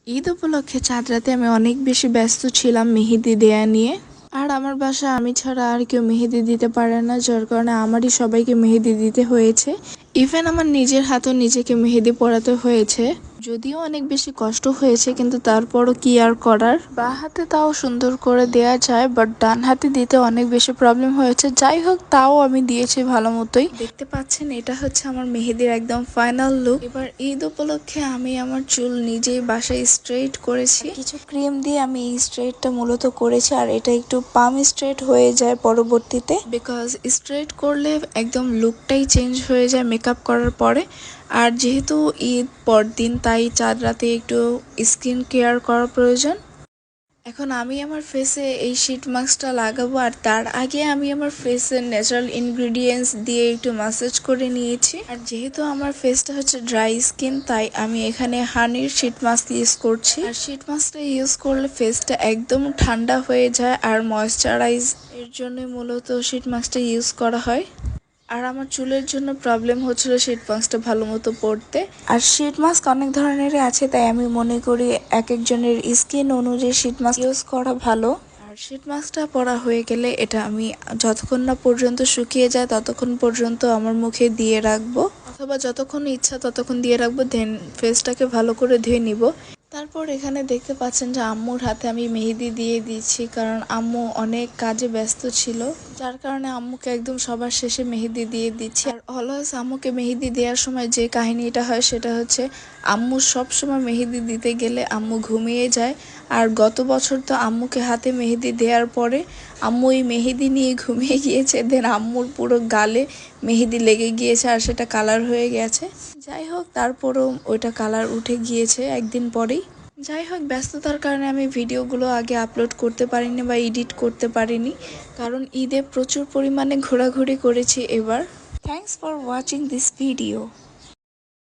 ঈদ উপলক্ষে চাঁদ রাতে আমি অনেক বেশি ব্যস্ত ছিলাম মেহেদি দেয়া নিয়ে। আর আমার বাসায় আমি ছাড়া আর কেউ মেহেদি দিতে পারে না, যার কারণে আমারই সবাইকে মেহেদি দিতে হয়েছে। ইভেন আমার নিজের হাতেও নিজেকে মেহেদি পরাতে হয়েছে। যদিও অনেক বেশি কষ্ট হয়েছে, কিন্তু তারপরও কি আর করার। বাঁ হাতে তাও সুন্দর করে দেয়া যায়, বাট ডান হাতে দিতে অনেক বেশি প্রবলেম হয়েছে। যাই হোক, তাও আমি দিয়েছি ভালো মতোই। দেখতে পাচ্ছেন, এটা হচ্ছে আমার মেহেদির একদম ফাইনাল লুক। এবার ঈদ উপলক্ষে আমি আমার চুল নিজেই বাসায় স্ট্রেট করেছি। কিছু ক্রিম দিয়ে আমি এই স্ট্রেটটা মূলত করেছি, আর এটা একটু পাম স্ট্রেট হয়ে যায় পরবর্তীতে, বিকজ স্ট্রেট করলে একদম লুকটাই চেঞ্জ হয়ে যায় মেকআপ করার পরে। আর যেহেতু ঈদ পরদিন, তাই চাঁদ রাতে একটু স্কিন কেয়ার করা প্রয়োজন। এখন আমি আমার ফেসে এই শীট মাস্কটা লাগাবো, আর তার আগে আমি আমার ফেসের ন্যাচারাল ইনগ্রিডিয়েন্টস দিয়ে একটু ম্যাসাজ করে নিয়েছি। আর যেহেতু আমার ফেসটা হচ্ছে ড্রাই স্কিন, তাই আমি এখানে হানির শীট মাস্ক ইউজ করছি। আর শীট মাস্কটা ইউজ করলে ফেসটা একদম ঠান্ডা হয়ে যায়, আর ময়েশ্চারাইজ এর জন্য মূলত শীট মাস্কটা ইউজ করা হয়। আর আমার চুলের জন্য প্রবলেম হচ্ছিল শীট মাস্কটা ভালো মতো পরতে। আর শীট মাস্ক অনেক ধরনেরই আছে, তাই আমি মনে করি এক একজনের স্কিন অনুযায়ী শীট মাস্ক ইউজ করা ভালো। আর শীট মাস্কটা পরা হয়ে গেলে এটা আমি যতক্ষণ না পর্যন্ত শুকিয়ে যায় ততক্ষণ পর্যন্ত আমার মুখে দিয়ে রাখবো, অথবা যতক্ষণ ইচ্ছা ততক্ষণ দিয়ে রাখবো। দেন ফেসটাকে ভালো করে ধুয়ে নিব। তারপর এখানে দেখতে পাচ্ছেন যে আম্মুর হাতে আমি মেহেদি দিয়ে দিচ্ছি, কারণ আম্মু অনেক কাজে ব্যস্ত ছিল, যার কারণে আম্মুকে একদম সবার শেষে মেহেদি দিয়ে দিচ্ছি। আর অলওয়েজ আম্মুকে মেহেদি দেওয়ার সময় যে কাহিনীটা হয় সেটা হচ্ছে, আম্মু সব সময় মেহেদি দিতে গেলে আম্মু ঘুমিয়ে যায়। আর গত বছর তো আম্মুকে হাতে মেহেদি দেওয়ার পরে আম্মু এই মেহেদি নিয়ে ঘুমিয়ে গিয়েছে। দেন আম্মুর পুরো গালে মেহেদি লেগে গিয়েছে, আর সেটা কালার হয়ে গেছে। যাই হোক, তারপরও ওইটা কালার উঠে গিয়েছে একদিন পরেই। যাই হোক, ব্যস্ততার কারণে আমি ভিডিওগুলো আগে আপলোড করতে পারিনি বা এডিট করতে পারিনি, কারণ ঈদে প্রচুর পরিমাণে ঘোরাঘুরি করেছি এবার। Thanks for watching this video.